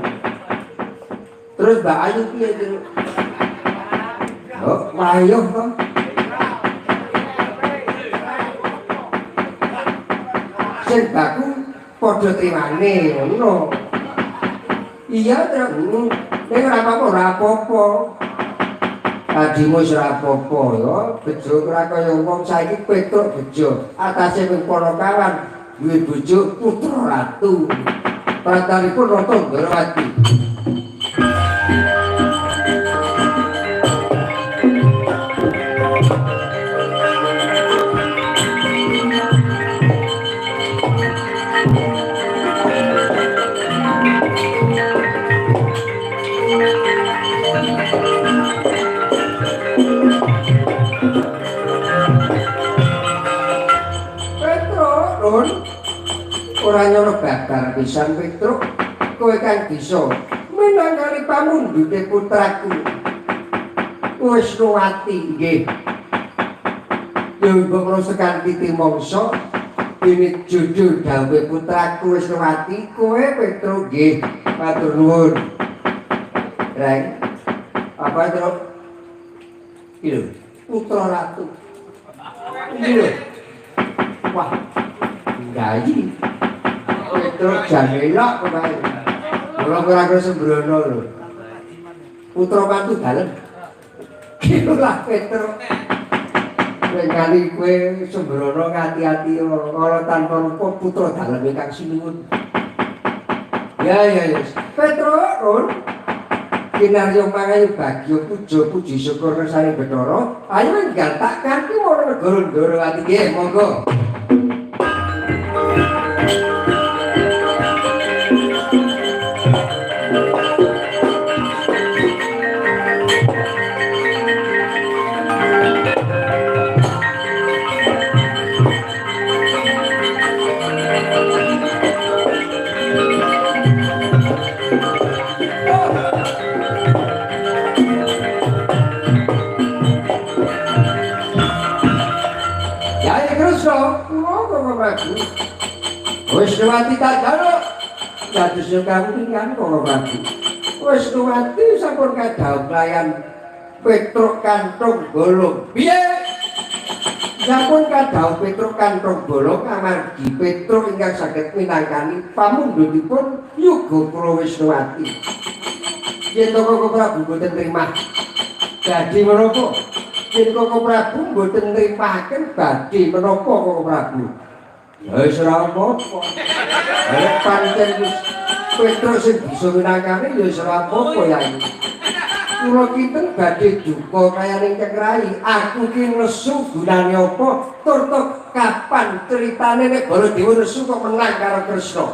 Terus Mbak Ayu piye, Cuk? Oh, wayuh to. Sing baku padha trimane ngono. Iya, Truk. Nek ora apa-apa. Adimu wis ora apa-apa ya. Bejo ora kaya wong saiki Petruk bejo. Atase ping Punakawan duwe bojo putra ratu. Prataripun Rata Ndrawati. Ora nyono bakar pisan Petruk, kowe kang bisa minangkani pamundhute putraku Wisnuwati nggih. Yo mbok sekanti timangsa dene jujur dawuh putraku Wisnuwati, kowe Petruk nggih. Matur nuwun. Reng. Apa Petruk? Iki lho, putra ratu. Iki lho. Wah. Gaji. Petruk jamelok pemain. Ora sembrono lho. Putra mantu dalem. Kilah Petruk. Kali kowe sembrono ngati-ati ora tanpa rupa putra dalem ingkang sinuwun. Ya. Petruk, Ron. Kinarya mangayu bagya puja puji syukur resane Bathara. Ayo enggal tak kanthi marang negara-negara ati nggih, monggo. Wisnuwati kadalo dados kawuningan para prabu. Wisnuwati sampun kadhawuh layan Petruk kanthong bolong. Piye? Sampun kadhawuh Petruk kanthong bolong amargi Petruk ingkang saged minangkani pamundhutipun Yugapura Wisnuwati. Yen Koko Prabu boten trimah dadi menapa? Yen Koko Prabu boten nrimahaken badhe menapa Koko Prabu? Wis ora apa-apa. Nek pancen Petruk sing bisa minangkani ya wis ora apa-apa ya. Kula kinten badhe duka kaya ning Cengrai. Aku ki nesu gunane apa? Tur kapan critane nek Baladewa nesu kok menang karo Kresna.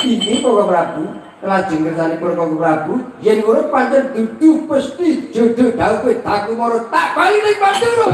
Ini Koko Prabu, lajeng kersanipun Koko Prabu, yen ngono pancen dudu mesti jodoh dawuh Dakumara tak bali ning Pandura.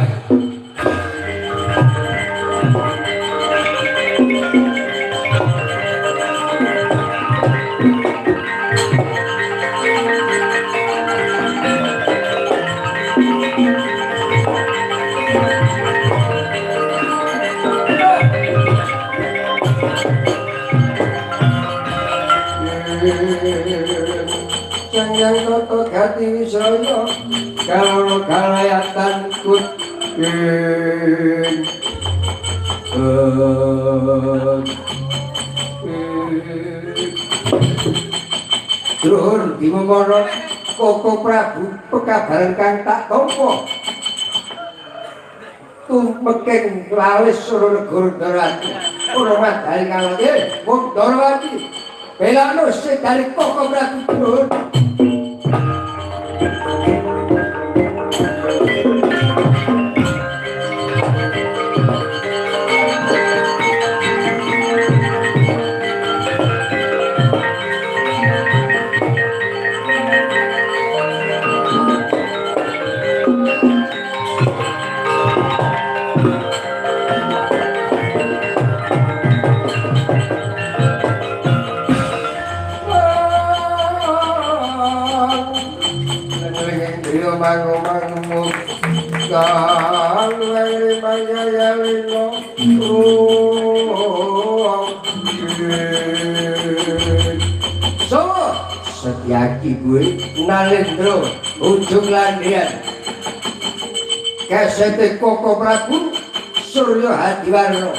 Jangan toto gati wisaya kalau kalayatan kutkin Durun dimongkon Koko Prabu pekabaran kang tak tampa tumpeking lalis sura negara Ndrawati ora madari kalane wong Ndrawati belakno sing dari Koko Prabu Durun. Setyaki gue Nalendra ujung landian kesete Koko Prabu Surya Hadiwarna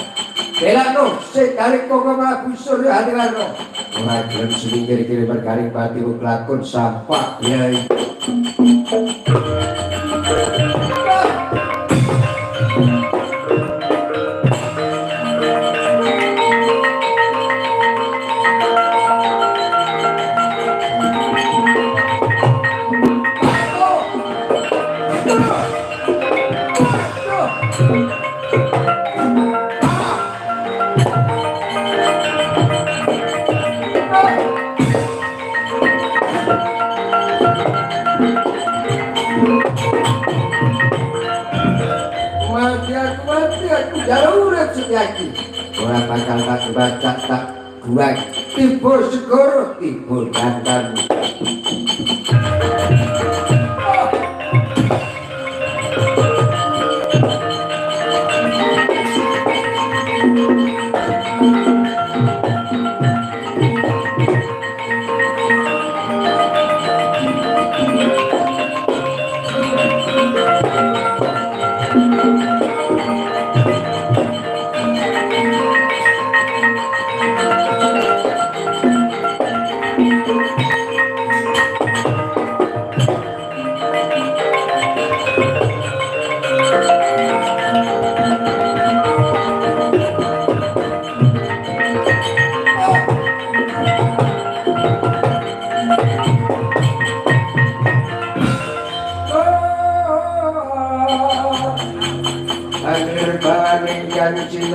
belakno sedalik Koko Prabu Surya Hadiwarna ora gelem singkir-kiri perkari pati lakon sampak yai. ganjar urip Setyaki ora bakal tak baca tak buang tiba segoro tiba dandan.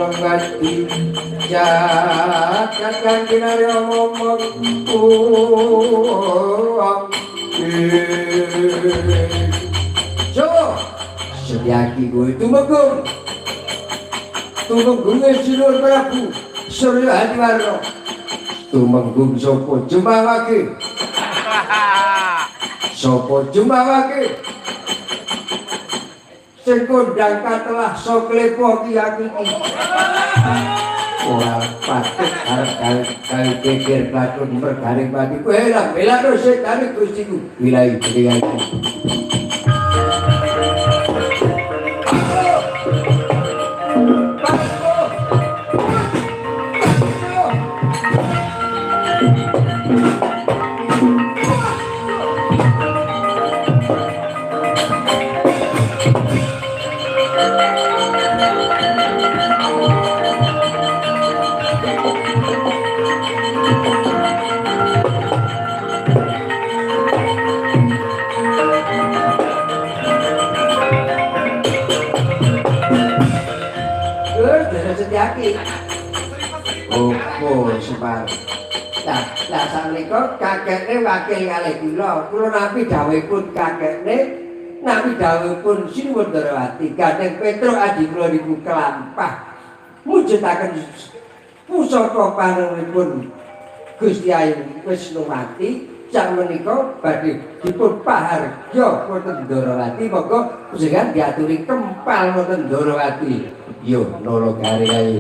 Ngati jagat kang kinarya ngomong Jo Setyaki kowe tumenggung Sinur Prabu Surya Hadiwarna tumenggung sapa jumawake sing kondang katelah soklepo kiyaki ora patut arep pikir patut mergaring pati kowe ora bela sik kali Gustiku bilahi bilahi Lah sakmenika kakekne wakil kalih kula nampi dawuhipun kakekne nampi dawuhipun Sinuwun Darawati Gandeng Petruk adi kula niku kelampah mujudaken pusaka parenipun Gusti Ayu Wisnuwati sak menika badhe dipun pahargya wonten Darawati monggo panjenengan diaturi kempal wonten Darawati yo Naragari ae.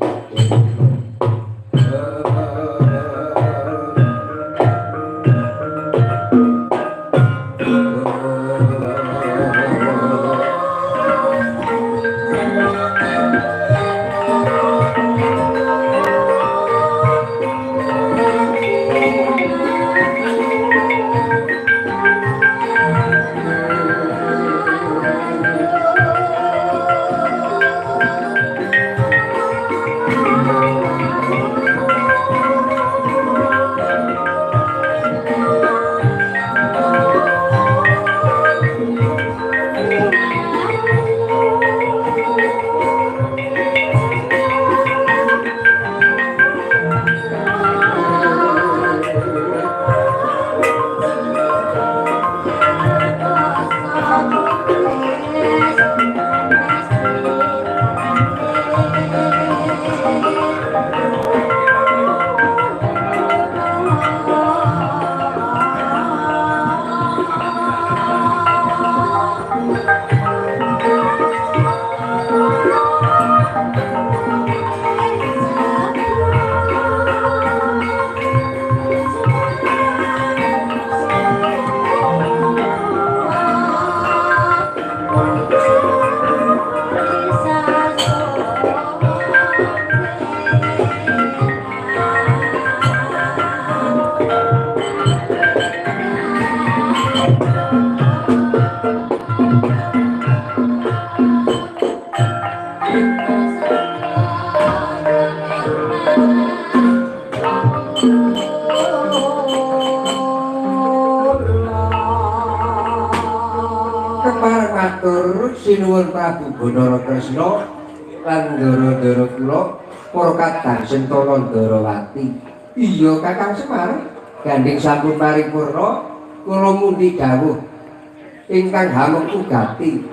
Sinuwun Prabu Banara Kresna lan ndara-ndara kula para kadang Sentana Ndarawati. Iya Kakang Semar, gandeng sampun paripurna kula mundi dawuh ingkang hamung ugati.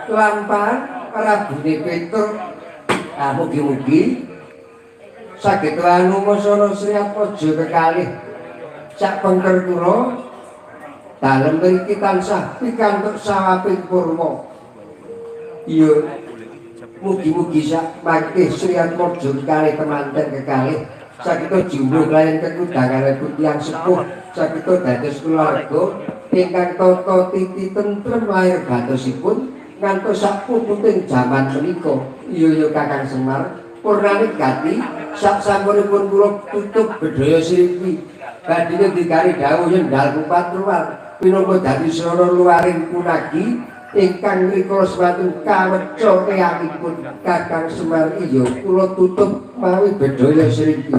Lampahan Prabune Petruk Mugi-mugi saged anu masana Sri Atmaja kekalih sak pengker kula dalem mriki tansah pikantuk sawaping purwa. Iya, mugi-mugi sak mangke Sri Atmaja kekalih temanten kekalih saged jumbuh kaliyan kekudanganipun tiyang sepuh saged dados keluarga ingkang tata titi tentrem lair batosipun ngantos sapuputing jaman menika. Iya Kakang Semar, purnane gati sak sampunipun kula tutup bedhaya sriki badhe dikari dawuh yendal kupatruwar pinangka dadi swara luaring punagi ingkang rikala semanten kaweca eyangipun Kakang Semar. Iya kula tutup mawi bedhaya sriki.